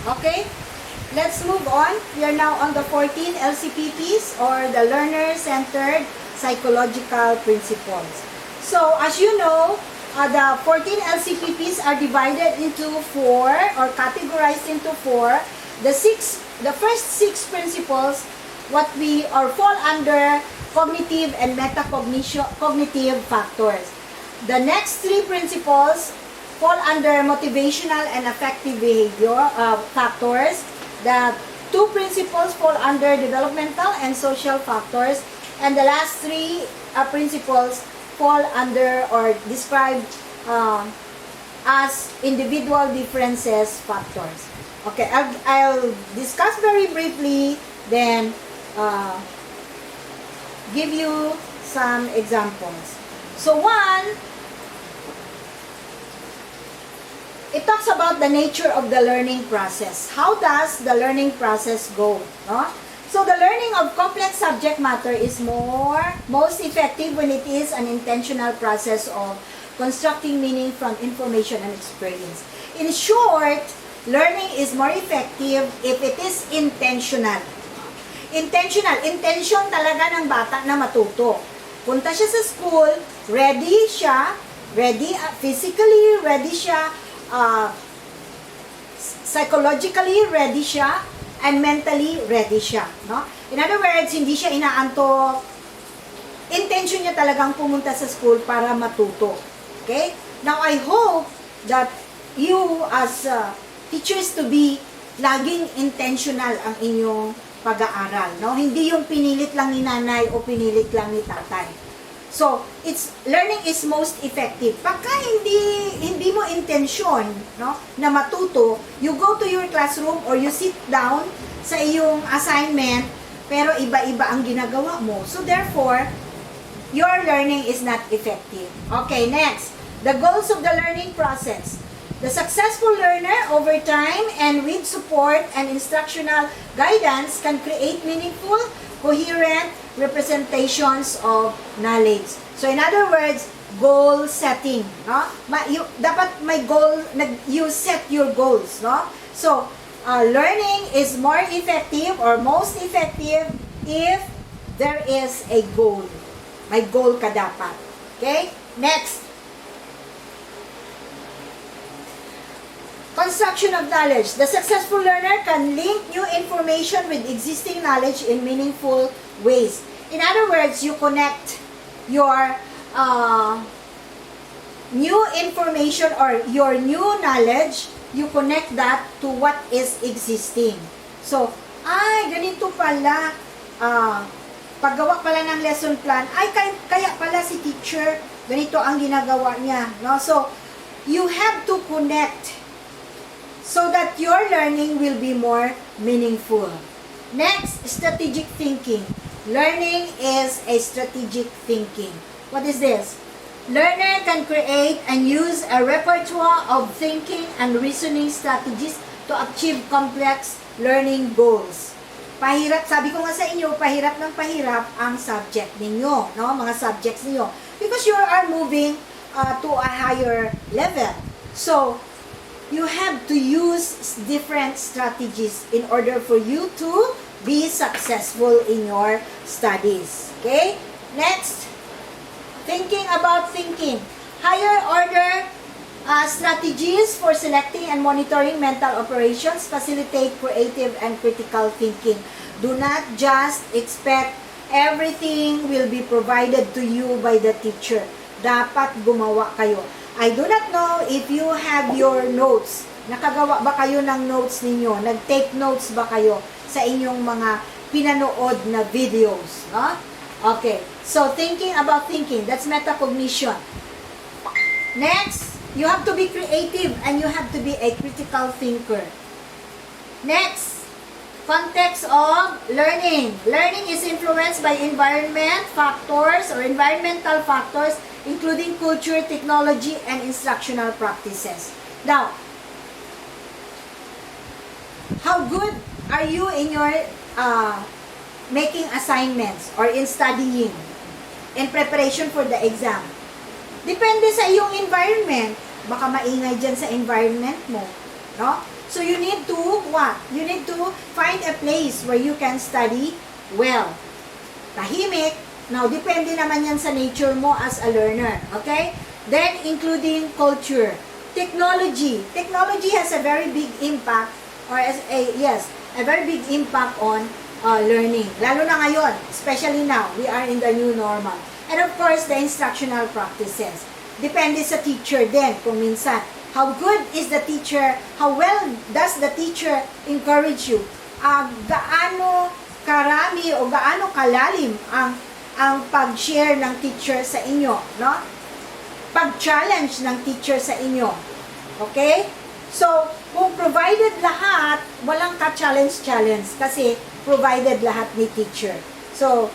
Okay? Let's move on. We are now on the 14 LCPPs, or the Learner-Centered Psychological Principles. So, as you know, the 14 LCPPs are divided into 4, or categorized into 4. The first 6 principles, fall under cognitive and metacognitive factors. The next 3 principles fall under motivational and affective behavior factors. The 2 principles fall under developmental and social factors, and the last 3 principles fall under or described as individual differences factors. Okay, I'll discuss very briefly, then give you some examples. So one, it talks about the nature of the learning process. How does the learning process go? No? So the learning of complex subject matter is most effective when it is an intentional process of constructing meaning from information and experience. In short, learning is more effective if it is intentional. Intention talaga ng bata na matuto. Punta siya sa school, physically ready siya, psychologically ready siya, and mentally ready siya, no? In other words, hindi siya inaantok. Intention niya talagang pumunta sa school para matuto. Okay? Now, I hope that you as teachers to be, laging intentional ang inyong pag-aaral, no? Hindi yung pinilit lang ni nanay o pinilit lang ni tatay. So, learning is most effective. Pagka hindi mo intensyon, no, na matuto, you go to your classroom or you sit down sa iyong assignment, pero iba-iba ang ginagawa mo. So, therefore, your learning is not effective. Okay, next. The goals of the learning process. The successful learner over time and with support and instructional guidance can create meaningful, coherent representations of knowledge. So in other words, goal setting, no? Dapat may goal, you set your goals, no? So learning is more effective or most effective if there is a goal. May goal ka dapat. Okay? Next. Construction of knowledge. The successful learner can link new information with existing knowledge in meaningful ways. In other words, you connect your new information or your new knowledge, you connect that to what is existing. So, ganito pala, paggawa pala ng lesson plan, kaya pala si teacher, ganito ang ginagawa niya. No? So, you have to connect so that your learning will be more meaningful. Next, strategic thinking. Learning is a strategic thinking. What is this? Learner can create and use a repertoire of thinking and reasoning strategies to achieve complex learning goals. Pahirap, sabi ko nga sa inyo, pahirap ng pahirap ang subject ninyo, no? Mga subjects ninyo. Because you are moving to a higher level. So, you have to use different strategies in order for you to be successful in your studies. Okay? Next, thinking about thinking. Higher order strategies for selecting and monitoring mental operations facilitate creative and critical thinking. Do not just expect everything will be provided to you by the teacher. Dapat gumawa kayo. I do not know if you have your notes. Nakagawa ba kayo ng notes ninyo? Nag-take notes ba kayo sa inyong mga pinanood na videos? No? Okay. So, thinking about thinking. That's metacognition. Next, you have to be creative and you have to be a critical thinker. Next, context of learning. Learning is influenced by environment factors or environmental factors, including culture, technology, and instructional practices. Now, how good are you in your making assignments or in studying in preparation for the exam? Depende sa iyong environment. Baka maingay dyan sa environment mo. No? So you need to what? You need to find a place where you can study well. Tahimik. Now, depende naman yan sa nature mo as a learner. Okay? Then, including culture. Technology. Technology has a very big impact, or a very big impact on learning. Lalo na ngayon, especially now, we are in the new normal. And of course, the instructional practices. Depende sa teacher din, kung minsan. How good is the teacher? How well does the teacher encourage you? Gaano karami o gaano kalalim ang pag-share ng teacher sa inyo, no? Pag-challenge ng teacher sa inyo. Okay? So, kung provided lahat, walang ka-challenge kasi provided lahat ni teacher. So,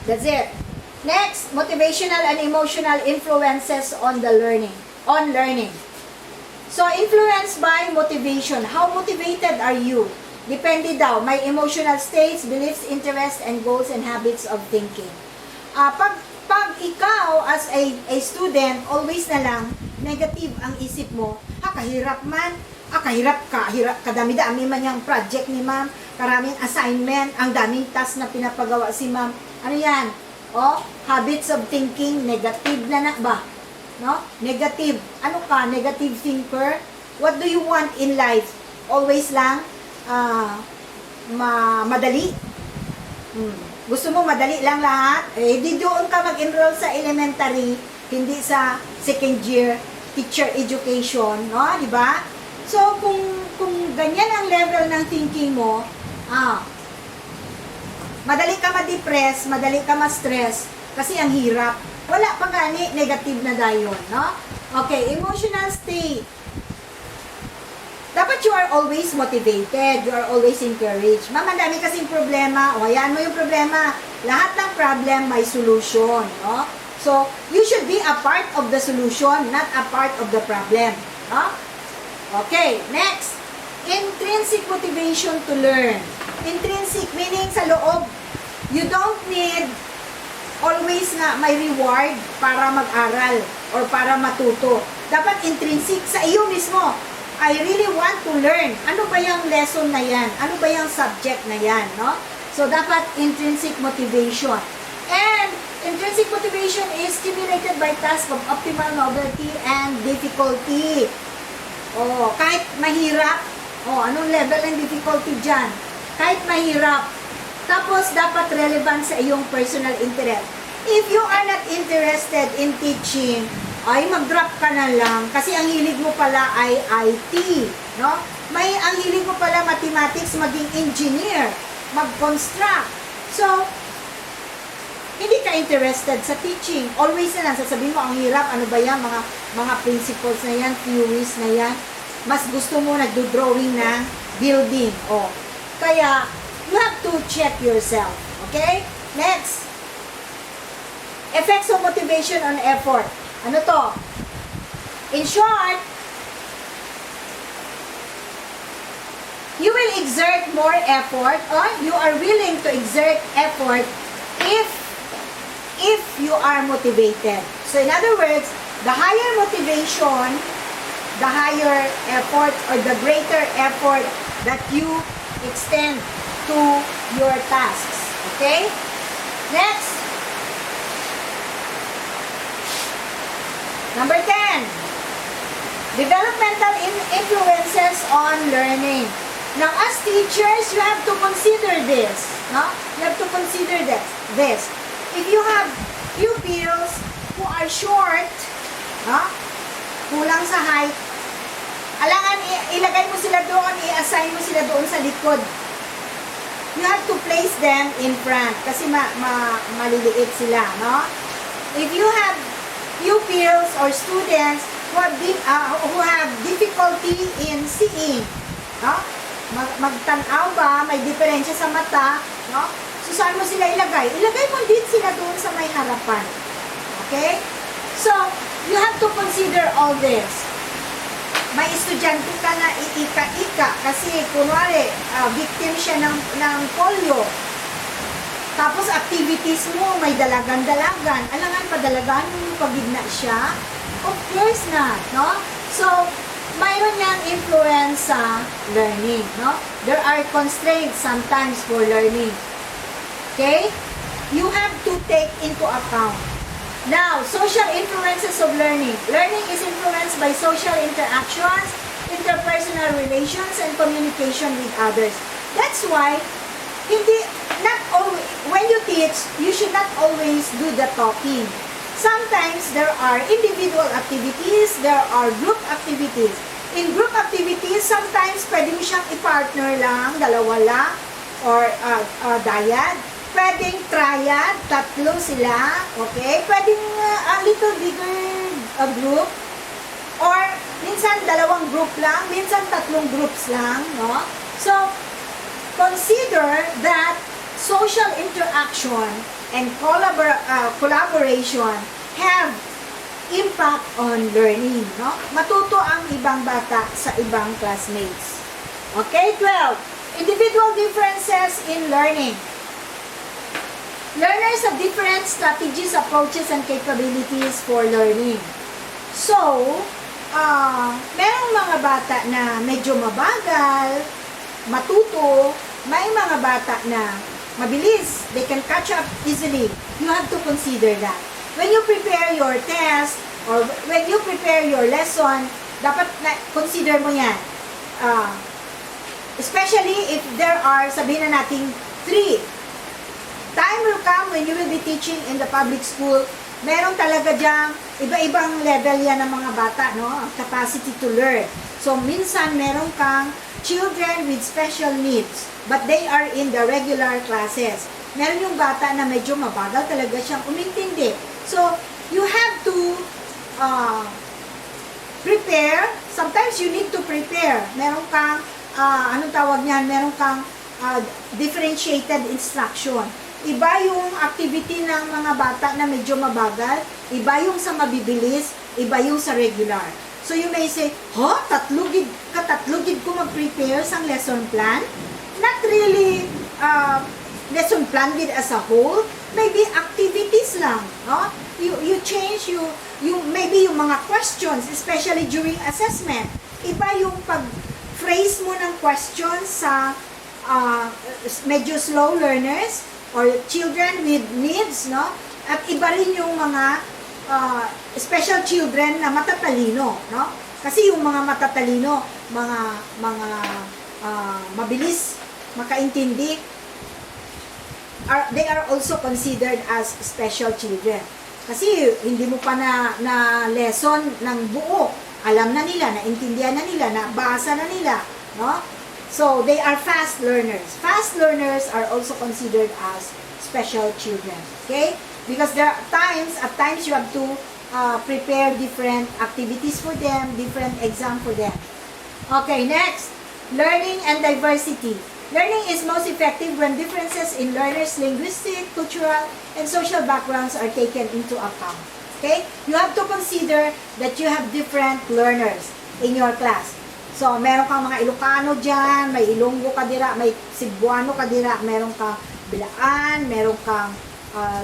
that's it. Next, motivational and emotional influences on learning. So, influenced by motivation. How motivated are you? Depende daw. May emotional states, beliefs, interests, and goals and habits of thinking. Pag ikaw as a student, always na lang, negative ang isip mo, kahirap man, kahirap, kadami-dami man yung project ni ma'am, karaming assignment, ang daming task na pinapagawa si ma'am. Ano yan? Habits of thinking, negative na ba? No? Negative. Ano ka? Negative thinker? What do you want in life? Always lang, madali. Gusto mo madali lang lahat? Di doon ka mag-enroll sa elementary, hindi sa second year teacher education, no? Di ba? So, kung ganyan ang level ng thinking mo, madali ka ma-depress, madali ka ma-stress, kasi ang hirap. Wala pa gani, negative na dayon, no? Okay, emotional state. Dapat you are always motivated, you are always encouraged. Ma'am, ang dami kasing problema. Hayaan mo yung problema. Lahat ng problem may solution, no? So, you should be a part of the solution, not a part of the problem, no? Okay, next. Intrinsic motivation to learn. Intrinsic meaning sa loob. You don't need always na may reward para mag-aral or para matuto. Dapat intrinsic sa iyo mismo. I really want to learn. Ano ba yung lesson na yan? Ano ba yung subject na yan, no? So, dapat intrinsic motivation. And intrinsic motivation is stimulated by task of optimal novelty and difficulty. Kahit mahirap, anong level ng difficulty dyan? Kahit mahirap. Tapos, dapat relevant sa iyong personal interest. If you are not interested in teaching, ay mag-drop ka na lang kasi ang hilig mo pala ay IT, no? Ang hilig mo pala mathematics, maging engineer, mag-construct. So, hindi ka interested sa teaching. Always na lang, sasabihin mo, ang hirap, ano ba yan, mga principles na yan, theories na yan. Mas gusto mo nagdo-drawing ng building. Kaya, you have to check yourself. Okay? Next. Effects of motivation on effort. Ano to? In short, you will exert more effort or you are willing to exert effort if you are motivated. So in other words, the higher motivation, the higher effort or the greater effort that you extend to your tasks. Okay? Next. Number 10. Developmental influences on learning. Now, as teachers, you have to consider this. No? You have to consider this. If you have pupils who are short, no? Kulang sa height, alangan ilagay mo sila doon, i-assign mo sila doon sa likod. You have to place them in front kasi maliliit sila, no? If you have pupils or students who have difficulty in seeing, no? Magtanaw ba, may diferensya sa mata, no? So, saan mo sila ilagay? Ilagay mo din sila doon sa may harapan. Okay? So, you have to consider all this. May estudyante ka na iika-ika kasi, kunwari, victim siya ng polio. Tapos, activities mo, may dalagan-dalagan. Alangan, padalagan mo pagigna siya? Of course not, no? So, mayroon niyang influence sa learning, no? There are constraints sometimes for learning. Okay? You have to take into account. Now, social influences of learning. Learning is influenced by social interactions, interpersonal relations, and communication with others. That's why, not always, when you teach, you should not always do the talking. Sometimes there are individual activities, there are group activities. In group activities, sometimes pwede mo siyang i-partner lang, dalawa lang, or dyad. Pwedeng triad, tatlo sila, okay? Pwedeng a little bigger group, or minsan dalawang group lang, minsan tatlong groups lang, no? So, consider that social interaction and collaboration have impact on learning, no? Matuto ang ibang bata sa ibang classmates. Okay, 12. Individual differences in learning. Learners have different strategies, approaches, and capabilities for learning. So, merong mga bata na medyo mabagal, matuto, may mga bata na mabilis, they can catch up easily. You have to consider that. When you prepare your test, or when you prepare your lesson, dapat consider mo yan. Especially if there are, sabihin na natin, 3. Time will come when you will be teaching in the public school. Meron talaga dyang iba-ibang level yan ng mga bata, no? Ang capacity to learn. So, minsan meron kang children with special needs, but they are in the regular classes. Meron yung bata na medyo mabagal talaga siyang umintindi. So, you have to prepare. Sometimes you need to prepare. Meron kang, anong tawag niyan? Meron kang differentiated instruction. Iba yung activity ng mga bata na medyo mabagal, iba yung sa mabibilis, iba yung sa regular. So you may say, tatlugid ko mag-prepare sang lesson plan? Not really lesson plan gid as a whole, maybe activities lang, no? You change maybe yung mga questions, especially during assessment. Iba yung pag-phrase mo ng questions sa medyo slow learners or children with needs, no? At iba rin yung mga special children na matatalino, no? Kasi yung mga matatalino, mga mabilis makaintindi, they are also considered as special children. Kasi hindi mo pa na lesson ng buo, alam na nila, naintindihan na nila, nabasa na nila, no? So, they are fast learners. Fast learners are also considered as special children. Okay? Because at times you have to prepare different activities for them, different exam for them. Okay, next. Learning and diversity. Learning is most effective when differences in learners' linguistic, cultural, and social backgrounds are taken into account. Okay? You have to consider that you have different learners in your class. So, meron kang mga Ilocano dyan, may Ilonggo ka dira, may Cebuano ka dira, meron kang Bilaan, meron kang,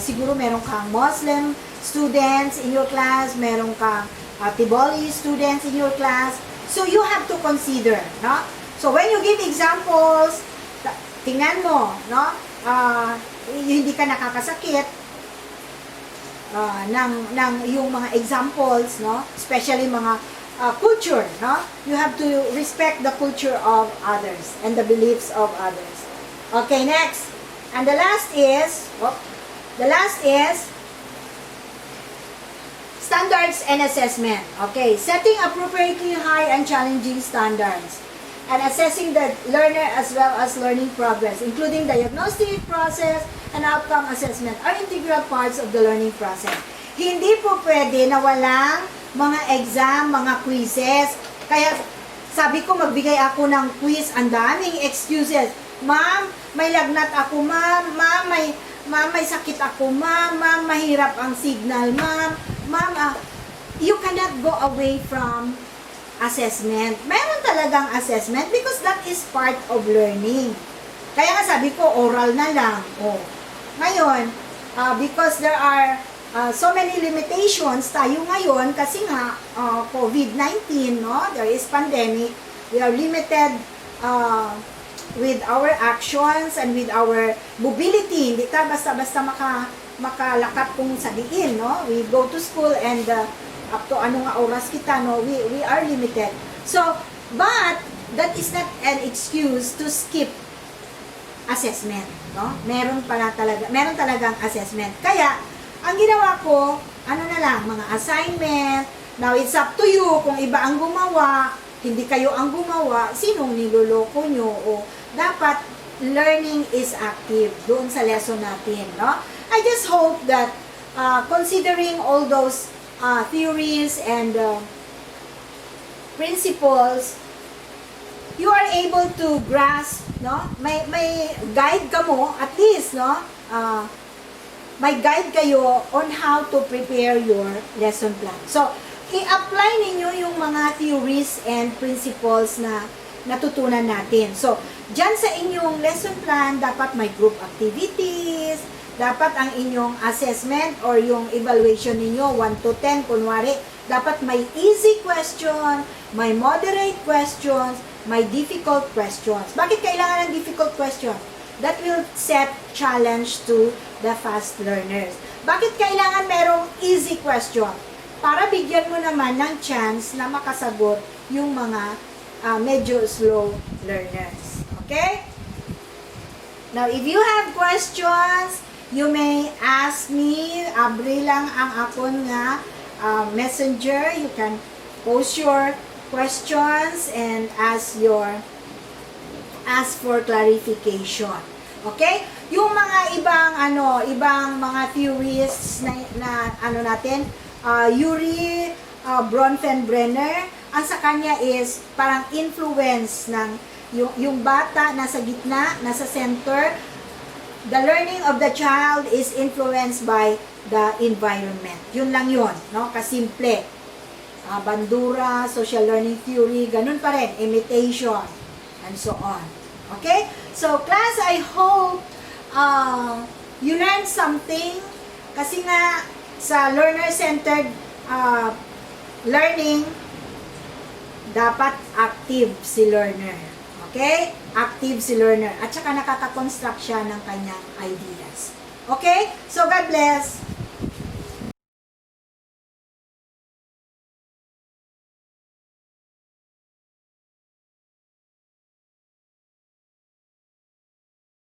siguro meron kang Muslim students in your class, meron kang Tiboli students in your class. So, you have to consider, no? So, when you give examples, tingnan mo, no? Hindi ka nakakasakit ng yung mga examples, no? Especially mga culture, no? You have to respect the culture of others and the beliefs of others. Okay, next. And the last is standards and assessment. Okay, setting appropriately high and challenging standards and assessing the learner as well as learning progress, including diagnostic process and outcome assessment are integral parts of the learning process. Hindi po pwede na walang mga exam, mga quizzes. Kaya sabi ko magbigay ako ng quiz, ang daming excuses. Ma'am, may lagnat ako, ma'am. Ma'am, may sakit ako, ma'am. Ma'am, mahirap ang signal, ma'am. Ma'am, you cannot go away from assessment. Meron talagang assessment because that is part of learning. Kaya nga sabi ko, oral na lang. Ngayon, because there are so many limitations tayo ngayon kasi nga COVID-19, no? There is pandemic. We are limited with our actions and with our mobility. Hindi ta basta-basta makalakat kung sa diin, no? We go to school and up to anong oras kita, no? We are limited. So, but that is not an excuse to skip assessment, no? Meron talagang assessment. Kaya ang ginawa ko, ano na lang, mga assignment. Now, it's up to you kung iba ang gumawa, hindi kayo ang gumawa, sinong niloloko nyo, o dapat learning is active doon sa lesson natin, no? I just hope that considering all those theories and principles, you are able to grasp, no? May guide ka mo, at least, no? May guide kayo on how to prepare your lesson plan. So, i-apply ninyo yung mga theories and principles na natutunan natin. So, dyan sa inyong lesson plan, dapat may group activities, dapat ang inyong assessment or yung evaluation ninyo, 1 to 10, kunwari, dapat may easy question, may moderate questions, may difficult questions. Bakit kailangan ng difficult question? That will set challenge to the fast learners. Bakit kailangan merong easy question? Para bigyan mo naman ng chance na makasagot yung mga medyo slow learners. Okay? Now, if you have questions, you may ask me. Abri lang ang akon nga messenger. You can post your questions and ask for clarification. Okay? Yung mga ibang mga theories na natin, Yuri Bronfenbrenner, ang sa kanya is parang influence ng yung bata nasa gitna, nasa center. The learning of the child is influenced by the environment. Yun lang yun, no? Kasimple. Bandura, social learning theory, ganun pa rin, imitation, and so on. Okay? So, class, I hope you learned something kasi nga sa learner-centered learning, dapat active si learner. Okay? Active si learner. At saka nakaka-construct siya ng kanyang ideas. Okay? So, God bless.